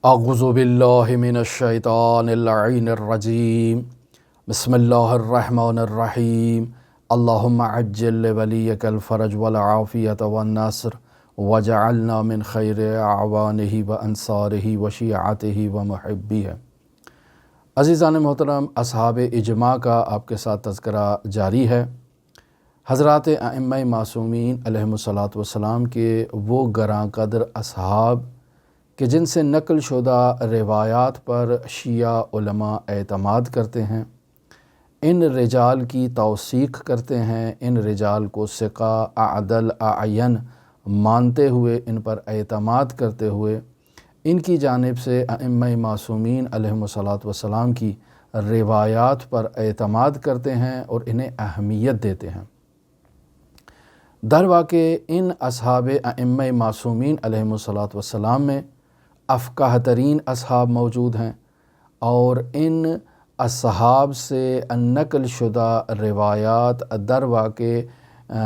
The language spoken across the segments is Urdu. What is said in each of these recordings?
اعوذ باللہ من الشیطان اللعین الرجیم بسم اللہ الرحمن الرحیم اللہم عجل لولیک الفرج والعافیت والنصر وجعلنا من خیر اعوانہ وانصارہ وشیعتہ ومحبیہ۔ عزیزان محترم، اصحاب اجماع کا آپ کے ساتھ تذکرہ جاری ہے۔ حضرات ائمہ معصومین علیہم الصلاۃ والسلام کے وہ گراں قدر اصحاب کہ جن سے نقل شدہ روایات پر شیعہ علماء اعتماد کرتے ہیں، ان رجال کی توثیق کرتے ہیں، ان رجال کو ثقہ اعدل اعین مانتے ہوئے، ان پر اعتماد کرتے ہوئے ان کی جانب سے ائمہ معصومین علیہم الصلاۃ والسلام کی روایات پر اعتماد کرتے ہیں اور انہیں اہمیت دیتے ہیں۔ در واقع ان اصحاب ائمہ معصومین علیہم الصلاۃ والسلام میں افقہ ترین اصحاب موجود ہیں، اور ان اصحاب سے نقل شدہ روایات در واقع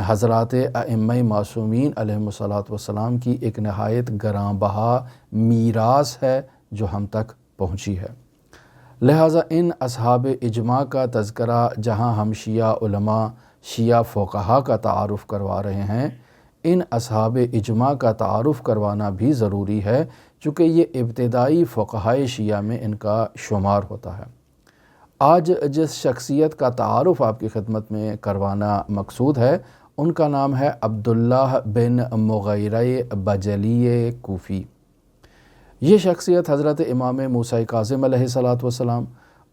حضرات ائمہ معصومین علیہم الصلاۃ والسلام کی ایک نہایت گراں بہا میراث ہے جو ہم تک پہنچی ہے۔ لہٰذا ان اصحاب اجماع کا تذکرہ جہاں ہم شیعہ علماء، شیعہ فقہا کا تعارف کروا رہے ہیں، ان اصحاب اجماع کا تعارف کروانا بھی ضروری ہے، چونکہ یہ ابتدائی فقہائے شیعہ میں ان کا شمار ہوتا ہے۔ آج جس شخصیت کا تعارف آپ کی خدمت میں کروانا مقصود ہے، ان کا نام ہے عبداللہ بن مغیرہ بجلی کوفی۔ یہ شخصیت حضرت امام موسیٰ کاظم علیہ الصلاۃ والسلام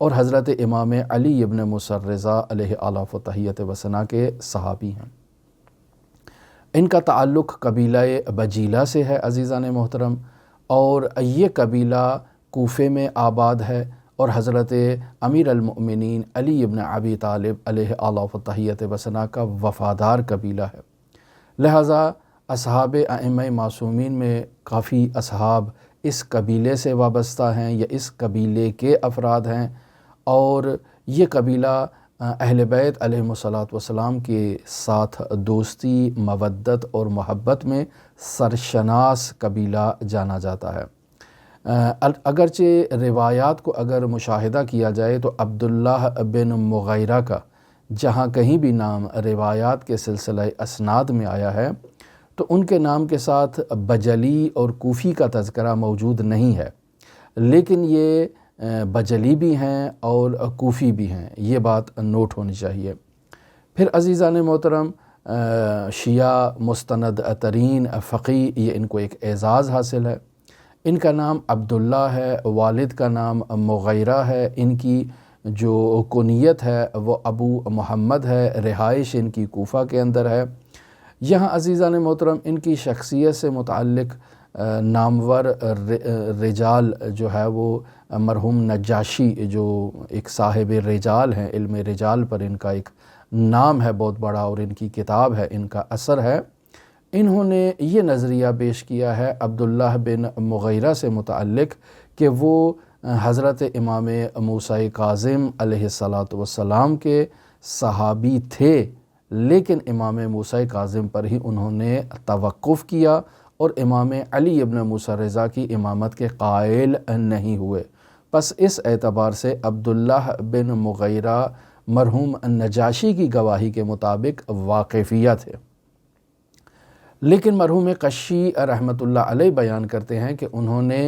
اور حضرت امام علی ابن موسیٰ رضا علیہ آلاف و تحیت و ثنا کے صحابی ہیں۔ ان کا تعلق قبیلہ بجیلہ سے ہے عزیزان محترم، اور یہ قبیلہ کوفے میں آباد ہے اور حضرت امیر المؤمنین علی ابن ابی طالب علیہ آلاف و تحیت و ثنا کا وفادار قبیلہ ہے۔ لہٰذا اصحاب ائمہ معصومین میں کافی اصحاب اس قبیلے سے وابستہ ہیں یا اس قبیلے کے افراد ہیں، اور یہ قبیلہ اہل بیت علیہم الصلاۃ والسلام کے ساتھ دوستی، مودت اور محبت میں سرشناس قبیلہ جانا جاتا ہے۔ اگرچہ روایات کو اگر مشاہدہ کیا جائے تو عبداللہ بن مغیرہ کا جہاں کہیں بھی نام روایات کے سلسلہ اسناد میں آیا ہے تو ان کے نام کے ساتھ بجلی اور کوفی کا تذکرہ موجود نہیں ہے، لیکن یہ بجلی بھی ہیں اور کوفی بھی ہیں، یہ بات نوٹ ہونی چاہیے۔ پھر عزیزان محترم، شیعہ مستند ترین فقیہ، یہ ان کو ایک اعزاز حاصل ہے۔ ان کا نام عبداللہ ہے، والد کا نام مغیرہ ہے، ان کی جو کنیت ہے وہ ابو محمد ہے، رہائش ان کی کوفہ کے اندر ہے۔ یہاں عزیزان محترم ان کی شخصیت سے متعلق نامور رجال جو ہے وہ مرحوم نجاشی، جو ایک صاحب رجال ہیں، علم رجال پر ان کا ایک نام ہے بہت بڑا، اور ان کی کتاب ہے، ان کا اثر ہے۔ انہوں نے یہ نظریہ پیش کیا ہے عبداللہ بن مغیرہ سے متعلق کہ وہ حضرت امام موسیٰ کاظم علیہ الصلاۃ والسلام کے صحابی تھے، لیکن امام موسیٰ کاظم پر ہی انہوں نے توقف کیا اور امام علی ابن موسیٰ رضا کی امامت کے قائل نہیں ہوئے۔ پس اس اعتبار سے عبداللہ بن مغیرہ مرحوم نجاشی کی گواہی کے مطابق واقفیہ تھے، لیکن مرحوم قشی رحمۃ اللہ علیہ بیان کرتے ہیں کہ انہوں نے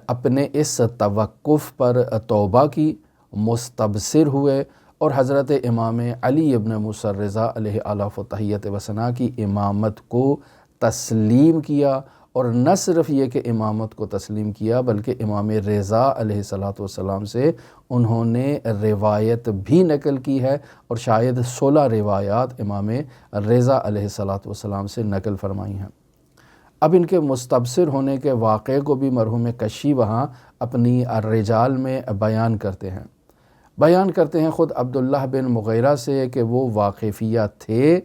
اپنے اس توقف پر توبہ کی، مستبصر ہوئے اور حضرت امام علی ابن موسیٰ رضا علیہ آلاف و تحیت و ثنا کی امامت کو تسلیم کیا، اور نہ صرف یہ کہ امامت کو تسلیم کیا بلکہ امام رضا علیہ الصلاۃ والسلام سے انہوں نے روایت بھی نقل کی ہے، اور شاید 16 روایات امام رضا علیہ الصلاۃ والسلام سے نقل فرمائی ہیں۔ اب ان کے مستبصر ہونے کے واقعے کو بھی مرحوم کشی وہاں اپنی الرجال میں بیان کرتے ہیں خود عبداللہ بن مغیرہ سے کہ وہ واقفیہ تھے،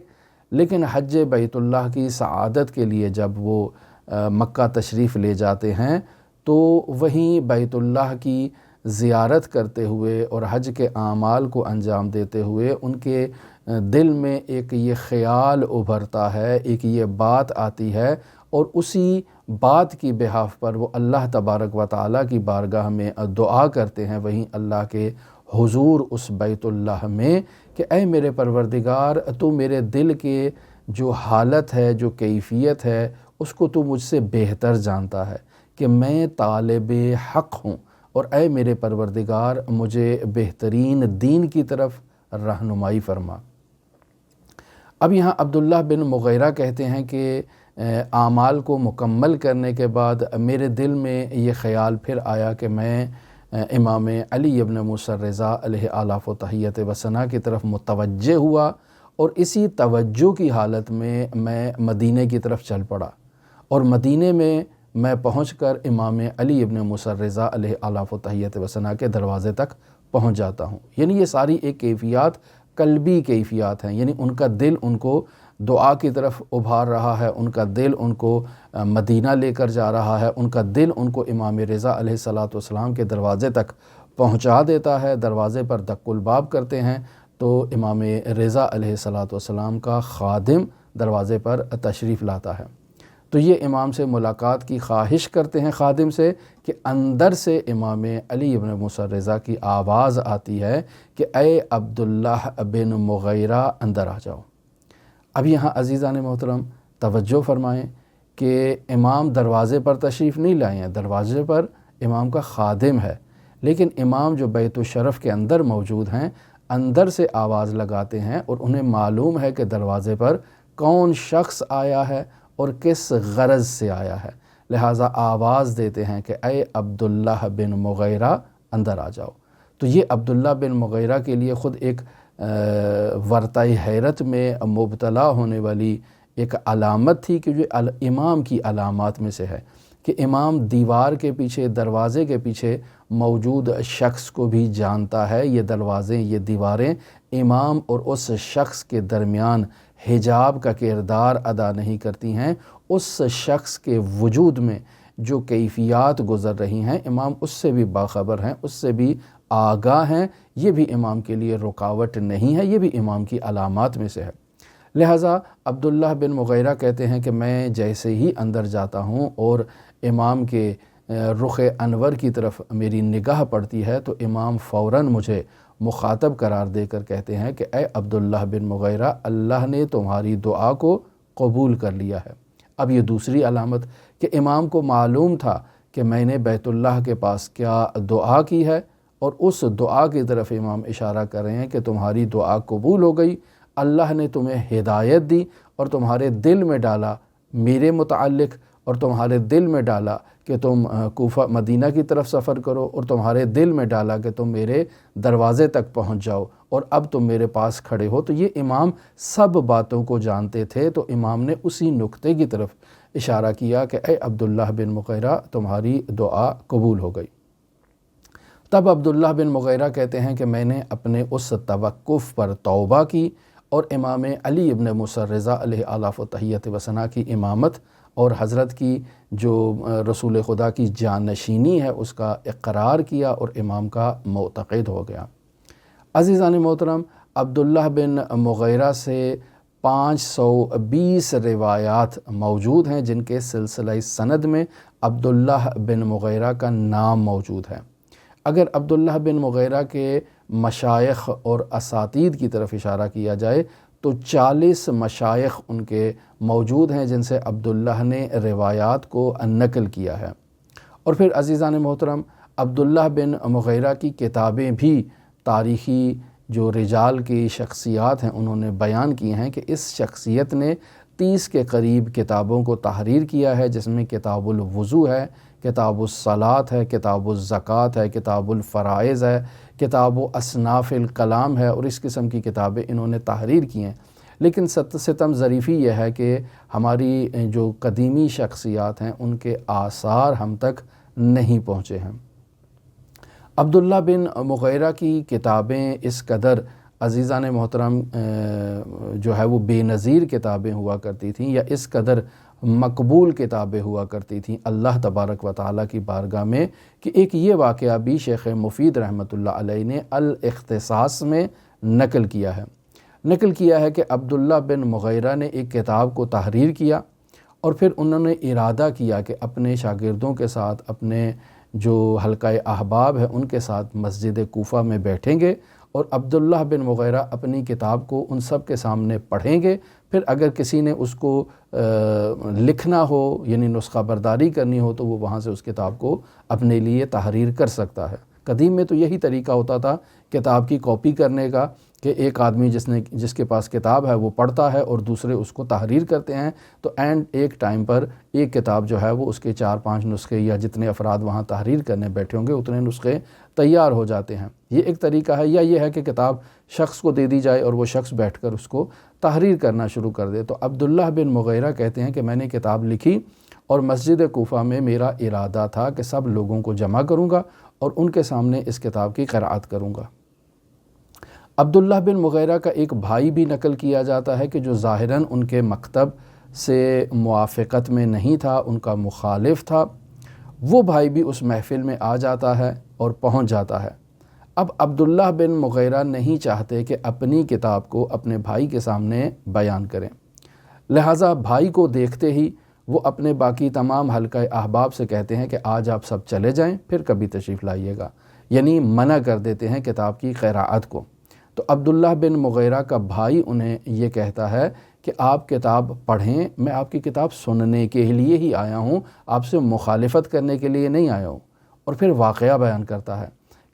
لیکن حج بیت اللہ کی سعادت کے لیے جب وہ مکہ تشریف لے جاتے ہیں تو وہیں بیت اللہ کی زیارت کرتے ہوئے اور حج کے اعمال کو انجام دیتے ہوئے ان کے دل میں ایک یہ خیال ابھرتا ہے، ایک یہ بات آتی ہے، اور اسی بات کی بحاف پر وہ اللہ تبارک و تعالیٰ کی بارگاہ میں دعا کرتے ہیں، وہیں اللہ کے حضور اس بیت اللہ میں کہ اے میرے پروردگار، تو میرے دل کے جو حالت ہے، جو کیفیت ہے، اس کو تو مجھ سے بہتر جانتا ہے کہ میں طالب حق ہوں، اور اے میرے پروردگار مجھے بہترین دین کی طرف رہنمائی فرما۔ اب یہاں عبداللہ بن مغیرہ کہتے ہیں کہ اعمال کو مکمل کرنے کے بعد میرے دل میں یہ خیال پھر آیا کہ میں امام علی ابن موسیٰ الرضا علیہ آلاف و تحیت و ثنا کی طرف متوجہ ہوا، اور اسی توجہ کی حالت میں مدینے کی طرف چل پڑا، اور مدینے میں پہنچ کر امام علی ابن موسیٰ الرضا علیہ آلاف و تحیت و ثنا کے دروازے تک پہنچ جاتا ہوں۔ یعنی یہ ساری ایک کیفیات قلبی کیفیات ہیں، یعنی ان کا دل ان کو دعا کی طرف ابھار رہا ہے، ان کا دل ان کو مدینہ لے کر جا رہا ہے، ان کا دل ان کو امام رضا علیہ السلام کے دروازے تک پہنچا دیتا ہے۔ دروازے پر دق الباب کرتے ہیں تو امام رضا علیہ السلام کا خادم دروازے پر تشریف لاتا ہے، تو یہ امام سے ملاقات کی خواہش کرتے ہیں خادم سے کہ اندر سے امام علی ابن موسیٰ الرضا کی آواز آتی ہے کہ اے عبداللہ بن مغیرہ اندر آ جاؤ۔ اب یہاں عزیزان محترم توجہ فرمائیں کہ امام دروازے پر تشریف نہیں لائے ہیں، دروازے پر امام کا خادم ہے، لیکن امام جو بیت الشرف کے اندر موجود ہیں اندر سے آواز لگاتے ہیں، اور انہیں معلوم ہے کہ دروازے پر کون شخص آیا ہے اور کس غرض سے آیا ہے، لہٰذا آواز دیتے ہیں کہ اے عبداللہ بن مغیرہ اندر آ جاؤ۔ تو یہ عبداللہ بن مغیرہ کے لیے خود ایک ورطۂ حیرت میں مبتلا ہونے والی ایک علامت تھی کہ جو امام کی علامات میں سے ہے کہ امام دیوار کے پیچھے، دروازے کے پیچھے موجود شخص کو بھی جانتا ہے۔ یہ دروازے، یہ دیواریں امام اور اس شخص کے درمیان حجاب کا کردار ادا نہیں کرتی ہیں۔ اس شخص کے وجود میں جو کیفیات گزر رہی ہیں امام اس سے بھی باخبر ہیں، اس سے بھی آگاہ ہیں، یہ بھی امام کے لیے رکاوٹ نہیں ہے، یہ بھی امام کی علامات میں سے ہے۔ لہٰذا عبداللہ بن مغیرہ کہتے ہیں کہ میں جیسے ہی اندر جاتا ہوں اور امام کے رخ انور کی طرف میری نگاہ پڑتی ہے تو امام فوراً مجھے مخاطب قرار دے کر کہتے ہیں کہ اے عبداللہ بن مغیرہ، اللہ نے تمہاری دعا کو قبول کر لیا ہے۔ اب یہ دوسری علامت کہ امام کو معلوم تھا کہ میں نے بیت اللہ کے پاس کیا دعا کی ہے، اور اس دعا کی طرف امام اشارہ کر رہے ہیں کہ تمہاری دعا قبول ہو گئی، اللہ نے تمہیں ہدایت دی اور تمہارے دل میں ڈالا میرے متعلق، اور تمہارے دل میں ڈالا کہ تم کوفہ مدینہ کی طرف سفر کرو، اور تمہارے دل میں ڈالا کہ تم میرے دروازے تک پہنچ جاؤ، اور اب تم میرے پاس کھڑے ہو۔ تو یہ امام سب باتوں کو جانتے تھے، تو امام نے اسی نقطے کی طرف اشارہ کیا کہ اے عبداللہ بن مغیرہ تمہاری دعا قبول ہو گئی۔ تب عبداللہ بن مغیرہ کہتے ہیں کہ میں نے اپنے اس توقف پر توبہ کی اور امام علی ابن موسیٰ الرضا علیہ آلاف و تحیت و ثنا کی امامت اور حضرت کی جو رسول خدا کی جانشینی ہے اس کا اقرار کیا اور امام کا معتقد ہو گیا۔ عزیزان محترم، عبداللہ بن مغیرہ سے 520 روایات موجود ہیں جن کے سلسلہ سند میں عبداللہ بن مغیرہ کا نام موجود ہے۔ اگر عبداللہ بن مغیرہ کے مشائخ اور اساتید کی طرف اشارہ کیا جائے تو 40 مشائخ ان کے موجود ہیں جن سے عبداللہ نے روایات کو نقل کیا ہے۔ اور پھر عزیزان محترم، عبداللہ بن مغیرہ کی کتابیں بھی تاریخی جو رجال کی شخصیات ہیں انہوں نے بیان کی ہیں کہ اس شخصیت نے 30 کے قریب کتابوں کو تحریر کیا ہے، جس میں کتاب الوضو ہے، کتاب الصلاۃ ہے، کتاب الزکوٰۃ ہے، کتاب الفرائض ہے، کتاب و اصناف الکلام ہے، اور اس قسم کی کتابیں انہوں نے تحریر کی ہیں۔ لیکن ستم ظریفی یہ ہے کہ ہماری جو قدیمی شخصیات ہیں ان کے آثار ہم تک نہیں پہنچے ہیں۔ عبداللہ بن مغیرہ کی کتابیں اس قدر عزیزان محترم جو ہے وہ بے نظیر کتابیں ہوا کرتی تھیں، یا اس قدر مقبول کتابیں ہوا کرتی تھیں اللہ تبارک و تعالیٰ کی بارگاہ میں، کہ ایک یہ واقعہ بھی شیخ مفید رحمۃ اللہ علیہ نے الاختصاص میں نقل کیا ہے کہ عبداللہ بن مغیرہ نے ایک کتاب کو تحریر کیا اور پھر انہوں نے ارادہ کیا کہ اپنے شاگردوں کے ساتھ، اپنے جو حلقہ احباب ہے ان کے ساتھ مسجد کوفہ میں بیٹھیں گے اور عبداللہ بن مغیرہ اپنی کتاب کو ان سب کے سامنے پڑھیں گے. پھر اگر کسی نے اس کو لکھنا ہو یعنی نسخہ برداری کرنی ہو تو وہ وہاں سے اس کتاب کو اپنے لیے تحریر کر سکتا ہے. قدیم میں تو یہی طریقہ ہوتا تھا کتاب کی کاپی کرنے کا کہ ایک آدمی جس کے پاس کتاب ہے وہ پڑھتا ہے اور دوسرے اس کو تحریر کرتے ہیں. تو ایک ٹائم پر ایک کتاب جو ہے وہ اس کے 4-5 نسخے یا جتنے افراد وہاں تحریر کرنے بیٹھے ہوں گے اتنے نسخے تیار ہو جاتے ہیں. یہ ایک طریقہ ہے. یا یہ ہے کہ کتاب شخص کو دے دی جائے اور وہ شخص بیٹھ کر اس کو تحریر کرنا شروع کر دے. تو عبداللہ بن مغیرہ کہتے ہیں کہ میں نے کتاب لکھی اور مسجد کوفہ میں میرا ارادہ تھا کہ سب لوگوں کو جمع کروں گا اور ان کے سامنے اس کتاب کی قرأت کروں گا. عبداللہ بن مغیرہ کا ایک بھائی بھی نقل کیا جاتا ہے کہ جو ظاہراً ان کے مکتب سے موافقت میں نہیں تھا، ان کا مخالف تھا، وہ بھائی بھی اس محفل میں آ جاتا ہے اور پہنچ جاتا ہے. اب عبداللہ بن مغیرہ نہیں چاہتے کہ اپنی کتاب کو اپنے بھائی کے سامنے بیان کریں، لہٰذا بھائی کو دیکھتے ہی وہ اپنے باقی تمام حلقہ احباب سے کہتے ہیں کہ آج آپ سب چلے جائیں، پھر کبھی تشریف لائیے گا، یعنی منع کر دیتے ہیں کتاب کی قراءت کو. تو عبداللہ بن مغیرہ کا بھائی انہیں یہ کہتا ہے کہ آپ کتاب پڑھیں، میں آپ کی کتاب سننے کے لیے ہی آیا ہوں، آپ سے مخالفت کرنے کے لیے نہیں آیا ہوں. اور پھر واقعہ بیان کرتا ہے،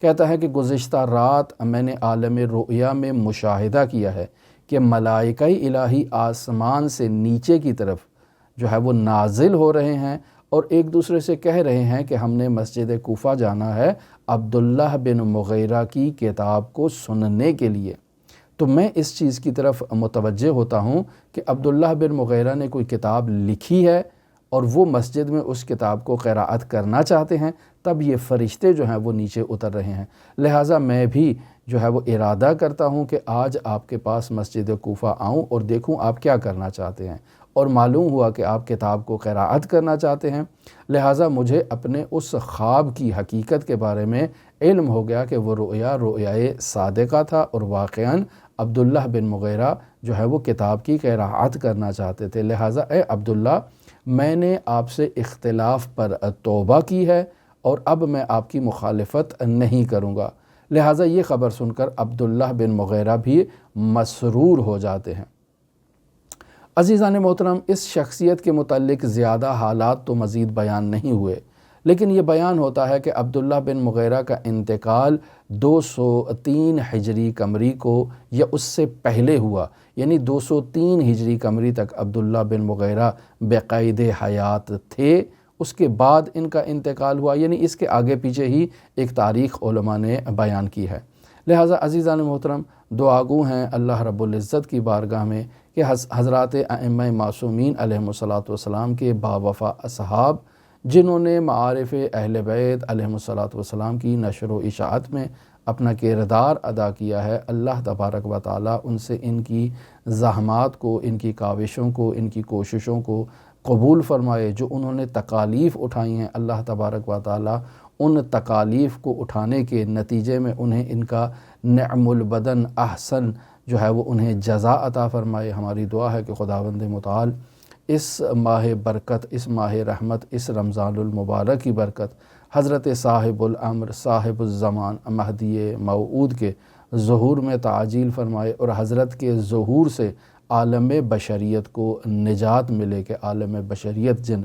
کہتا ہے کہ گزشتہ رات میں نے عالم رؤیا میں مشاہدہ کیا ہے کہ ملائکہ الہی آسمان سے نیچے کی طرف جو ہے وہ نازل ہو رہے ہیں اور ایک دوسرے سے کہہ رہے ہیں کہ ہم نے مسجد کوفہ جانا ہے عبداللہ بن مغیرہ کی کتاب کو سننے کے لیے. تو میں اس چیز کی طرف متوجہ ہوتا ہوں کہ عبداللہ بن مغیرہ نے کوئی کتاب لکھی ہے اور وہ مسجد میں اس کتاب کو قراءت کرنا چاہتے ہیں، تب یہ فرشتے جو ہیں وہ نیچے اتر رہے ہیں. لہٰذا میں بھی جو ہے وہ ارادہ کرتا ہوں کہ آج آپ کے پاس مسجد کوفہ آؤں اور دیکھوں آپ کیا کرنا چاہتے ہیں. اور معلوم ہوا کہ آپ کتاب کو قراءت کرنا چاہتے ہیں، لہٰذا مجھے اپنے اس خواب کی حقیقت کے بارے میں علم ہو گیا کہ وہ رؤیائے صادقہ تھا اور واقعاً عبداللہ بن مغیرہ جو ہے وہ کتاب کی قراءت کرنا چاہتے تھے. لہٰذا اے عبداللہ، میں نے آپ سے اختلاف پر توبہ کی ہے اور اب میں آپ کی مخالفت نہیں کروں گا. لہٰذا یہ خبر سن کر عبداللہ بن مغیرہ بھی مسرور ہو جاتے ہیں. عزیزان محترم، اس شخصیت کے متعلق زیادہ حالات تو مزید بیان نہیں ہوئے، لیکن یہ بیان ہوتا ہے کہ عبداللہ بن مغیرہ کا انتقال 203 ہجری قمری کو یا اس سے پہلے ہوا، یعنی 203 ہجری قمری تک عبداللہ بن مغیرہ بقید حیات تھے. اس کے بعد ان کا انتقال ہوا، یعنی اس کے آگے پیچھے ہی ایک تاریخ علماء نے بیان کی ہے. لہٰذا عزیزان محترم، دعاگو ہیں اللہ رب العزت کی بارگاہ میں کہ حضرات ائمہ معصومین علیہم الصلاۃ والسلام کے باوفا اصحاب جنہوں نے معارف اہل بیت علیہم الصلاۃ والسلام کی نشر و اشاعت میں اپنا کردار ادا کیا ہے، اللہ تبارک و تعالیٰ ان سے ان کی زحمات کو، ان کی کاوشوں کو، ان کی کوششوں کو قبول فرمائے. جو انہوں نے تکالیف اٹھائی ہیں، اللہ تبارک و تعالیٰ ان تکالیف کو اٹھانے کے نتیجے میں انہیں ان کا نعم البدن احسن جو ہے وہ انہیں جزا عطا فرمائے. ہماری دعا ہے کہ خداوند متعال اس ماہ برکت، اس ماہ رحمت، اس رمضان المبارک کی برکت حضرت صاحب الامر، صاحب الزمان، مہدی موعود کے ظہور میں تعجیل فرمائے اور حضرت کے ظہور سے عالم بشریت کو نجات ملے کہ عالم بشریت جن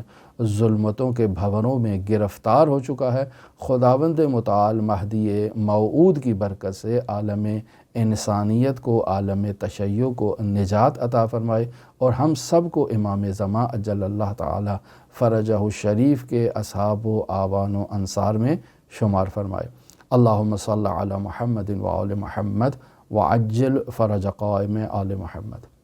ظلمتوں کے بھنوروں میں گرفتار ہو چکا ہے، خداوند متعال مہدی موعود کی برکت سے عالم انسانیت کو، عالم تشیع کو نجات عطا فرمائے اور ہم سب کو امام زمان اجل اللہ تعالی فرجہ الشریف کے اصحاب و آوان و انصار میں شمار فرمائے. اللہم صلی علی محمد و آل محمد وعجل فرج قائم آل محمد.